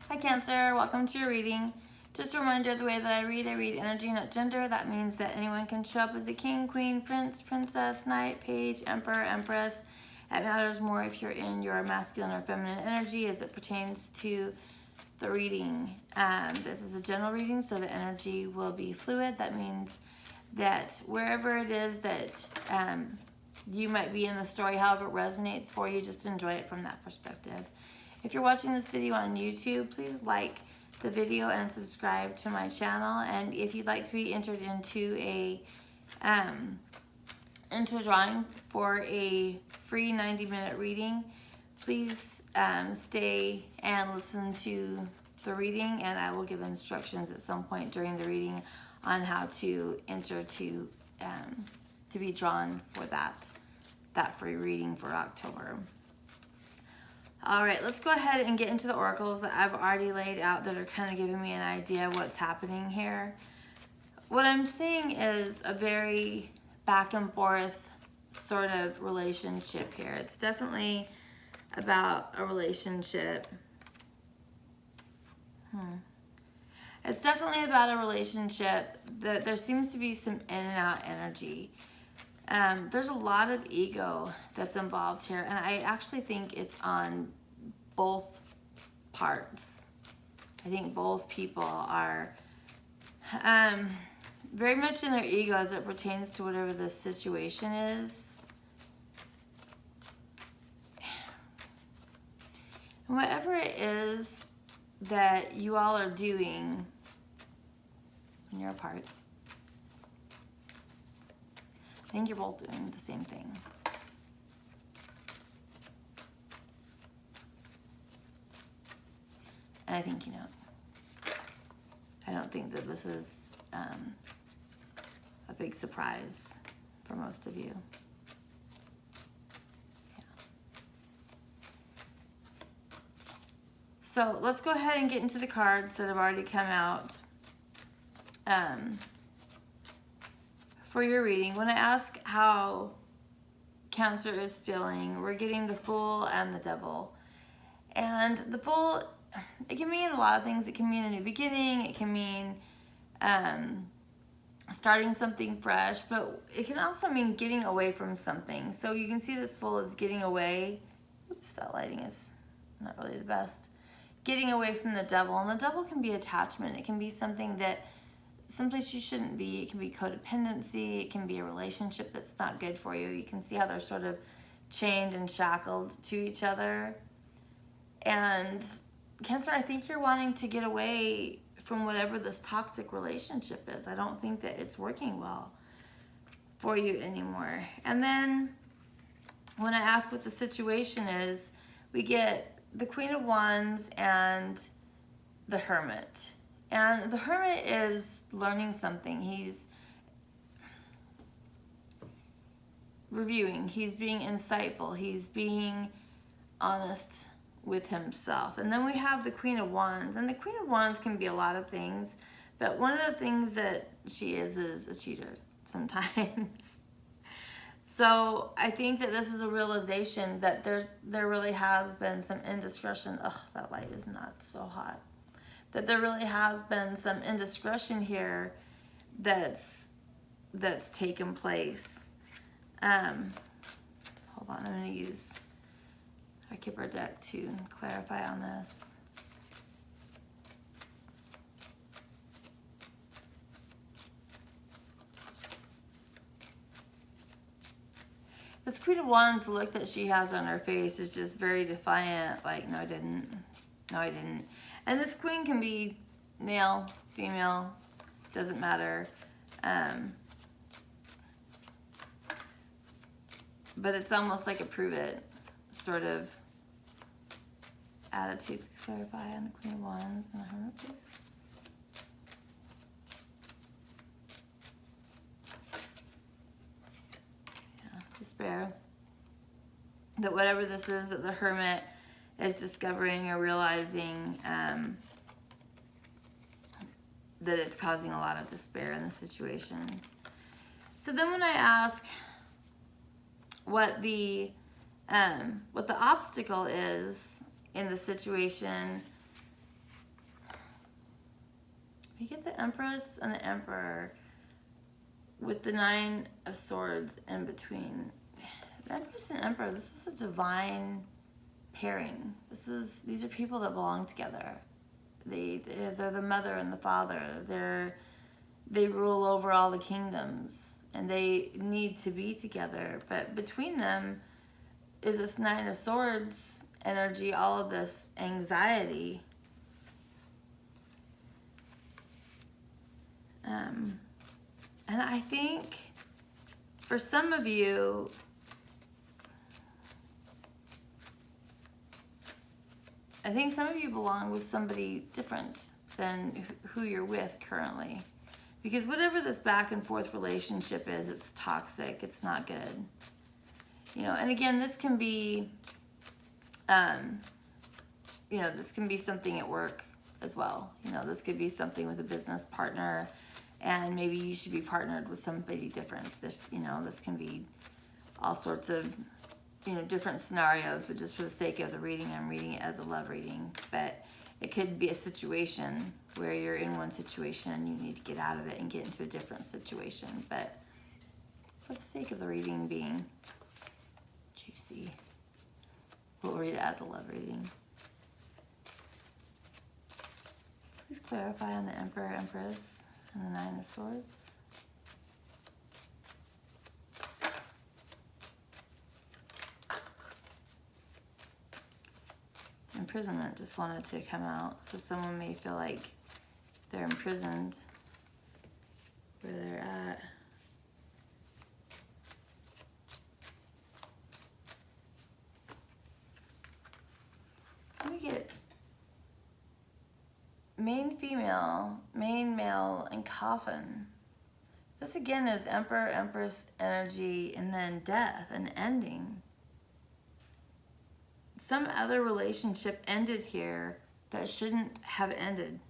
Hi Cancer, welcome to your reading. Just a reminder, the way that I read energy, not gender. That means that anyone can show up as a king, queen, prince, princess, knight, page, emperor, empress. It matters more if you're in your masculine or feminine energy as it pertains to the reading. This is a general reading, so the energy will be fluid. That means that wherever it is that you might be in the story, however it resonates for you, just enjoy it from that perspective. If you're watching this video on YouTube, please like the video and subscribe to my channel. And if you'd like to be entered into a drawing for a free 90-minute reading, please stay and listen to the reading, and I will give instructions at some point during the reading on how to enter to be drawn for that free reading for October. All right, let's go ahead and get into the oracles that I've already laid out that are kind of giving me an idea of what's happening here. What I'm seeing is a very back and forth sort of relationship here. It's definitely about a relationship. It's definitely about a relationship that there seems to be some in and out energy. There's a lot of ego that's involved here, and I actually think it's on both parts. I think both people are very much in their ego as it pertains to whatever the situation is. And whatever it is that you all are doing when you're apart, I think you're both doing the same thing. And I think you know. I don't think that this is a big surprise for most of you. Yeah. So let's go ahead and get into the cards that have already come out for your reading. When I ask how Cancer is feeling, we're getting the Fool and the Devil. And the Fool, it can mean a lot of things. It can mean a new beginning. It can mean starting something fresh, but it can also mean getting away from something. So you can see this Fool is getting away. Oops, that lighting is not really the best. Getting away from the Devil. And the Devil can be attachment. It can be something that someplace you shouldn't be. It can be codependency. It can be a relationship that's not good for you. You can see how they're sort of chained and shackled to each other. And Cancer, I think you're wanting to get away from whatever this toxic relationship is. I don't think that it's working well for you anymore. And then when I ask what the situation is, we get the Queen of Wands and the Hermit. And the Hermit is learning something. He's reviewing. He's being insightful. He's being honest with himself. And then we have the Queen of Wands. And the Queen of Wands can be a lot of things, but one of the things that she is a cheater sometimes. So I think that this is a realization that there really has been some indiscretion. Ugh, that light is not so hot. That there really has been some indiscretion here that's taken place. Hold on, I'm going to use our Kipper deck to clarify on this. This Queen of Wands, the look that she has on her face is just very defiant, like, no I didn't, no I didn't. And this queen can be male, female, doesn't matter. But it's almost like a prove it sort of attitude. Please clarify on the Queen of Wands and the Hermit, please. Yeah, despair. That whatever this is that the Hermit is discovering or realizing that it's causing a lot of despair in the situation. So then when I ask what the obstacle is in the situation, We get the Empress and the Emperor with the Nine of Swords in between. The Empress and Emperor, this is a divine pairing. These are people that belong together. They're the mother and the father. They rule over all the kingdoms, and they need to be together. But between them is this Nine of Swords energy, all of this anxiety. And I think for some of you, belong with somebody different than who you're with currently. Because whatever this back and forth relationship is, it's toxic, it's not good. You know, and again, this can be, this can be something at work as well. You know, this could be something with a business partner, and maybe you should be partnered with somebody different. This can be all sorts of, different scenarios, but just for the sake of the reading, I'm reading it as a love reading. But it could be a situation where you're in one situation and you need to get out of it and get into a different situation. But for the sake of the reading being juicy, we'll read it as a love reading. Please clarify on the Emperor, Empress, and the Nine of Swords. Imprisonment just wanted to come out. So someone may feel like they're imprisoned where they're at. Let me get main female, main male, and coffin. This again is Emperor, Empress energy, and then death, an ending. Some other relationship ended here that shouldn't have ended.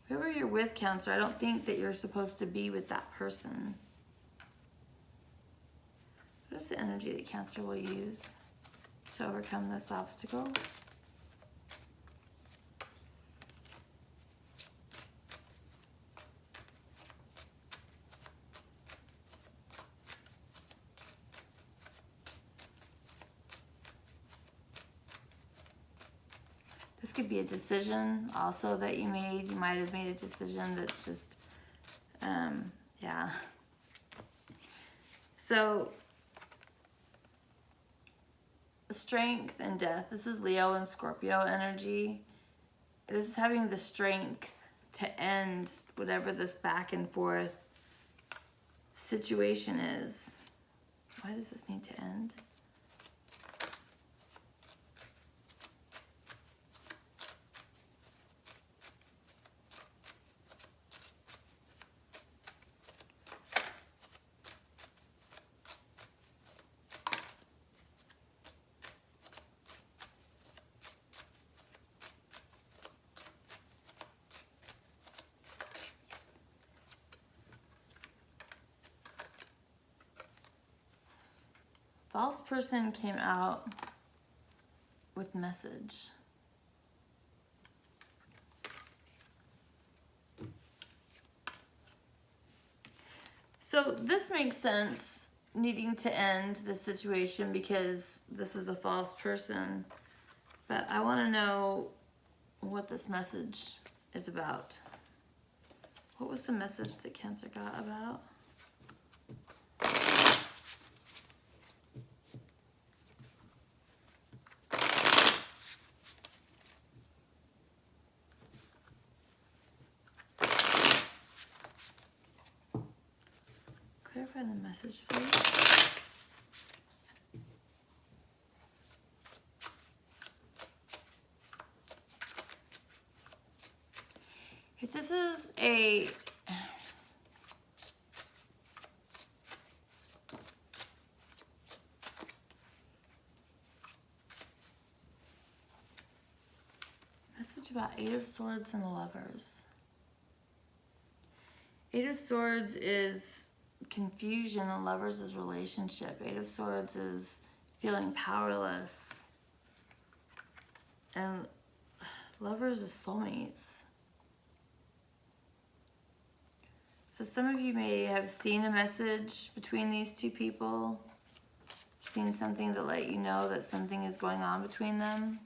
Whoever you're with, Cancer, I don't think that you're supposed to be with that person. What is the energy that Cancer will use to overcome this obstacle? This could be a decision also that you made. You might have made a decision that's just, yeah. So, strength and death. This is Leo and Scorpio energy. This is having the strength to end whatever this back and forth situation is. Why does this need to end? False person came out with message. So this makes sense, needing to end the situation because this is a false person. But I want to know what this message is about. What was the message that Cancer got about? Clarify the message, please. If this is a message about Eight of Swords and the Lovers. Eight of Swords is confusion, and Lovers is relationship. Eight of Swords is feeling powerless. And Lovers is soulmates. So some of you may have seen a message between these two people, seen something that let you know that something is going on between them.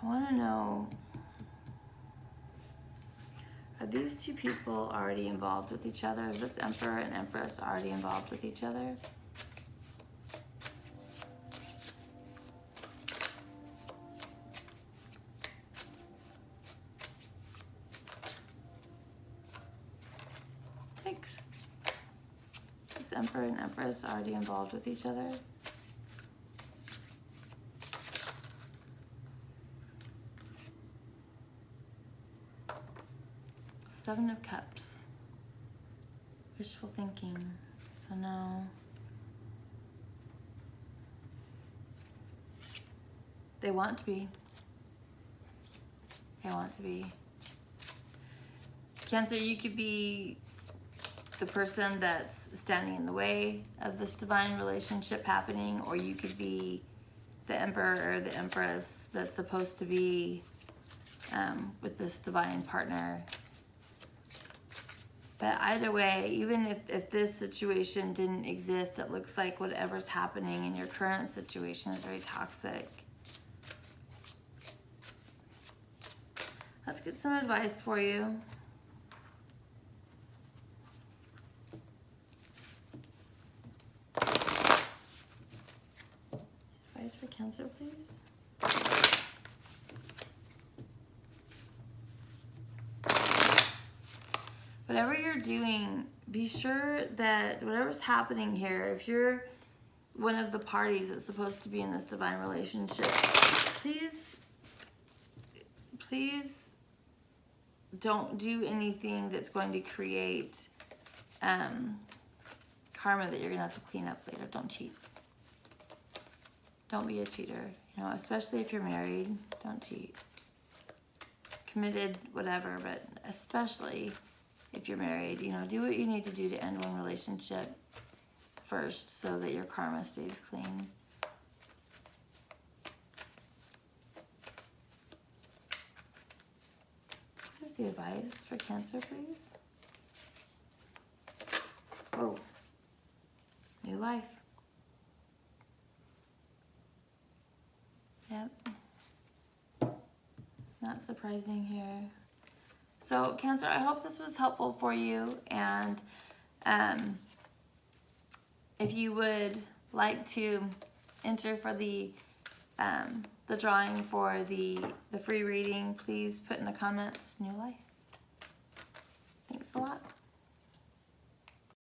I want to know, are these two people already involved with each other? Is this Emperor and Empress already involved with each other? Thanks. Is this Emperor and Empress already involved with each other? Seven of Cups. Wishful thinking. So no. They want to be. They want to be. Cancer, you could be the person that's standing in the way of this divine relationship happening, or you could be the Emperor or the Empress that's supposed to be with this divine partner. But either way, even if this situation didn't exist, it looks like whatever's happening in your current situation is very toxic. Let's get some advice for you. Advice for Cancer, please. Whatever you're doing, be sure that whatever's happening here, if you're one of the parties that's supposed to be in this divine relationship, please don't do anything that's going to create karma that you're gonna have to clean up later. Don't cheat. Don't be a cheater. You know, especially if you're married, don't cheat. Committed, whatever, but especially if you're married, you know, do what you need to do to end one relationship first so that your karma stays clean. Here's the advice for Cancer, please. Oh, new life. Yep. Not surprising here. So Cancer, I hope this was helpful for you, and if you would like to enter for the drawing for the free reading, please put in the comments, new life. Thanks a lot.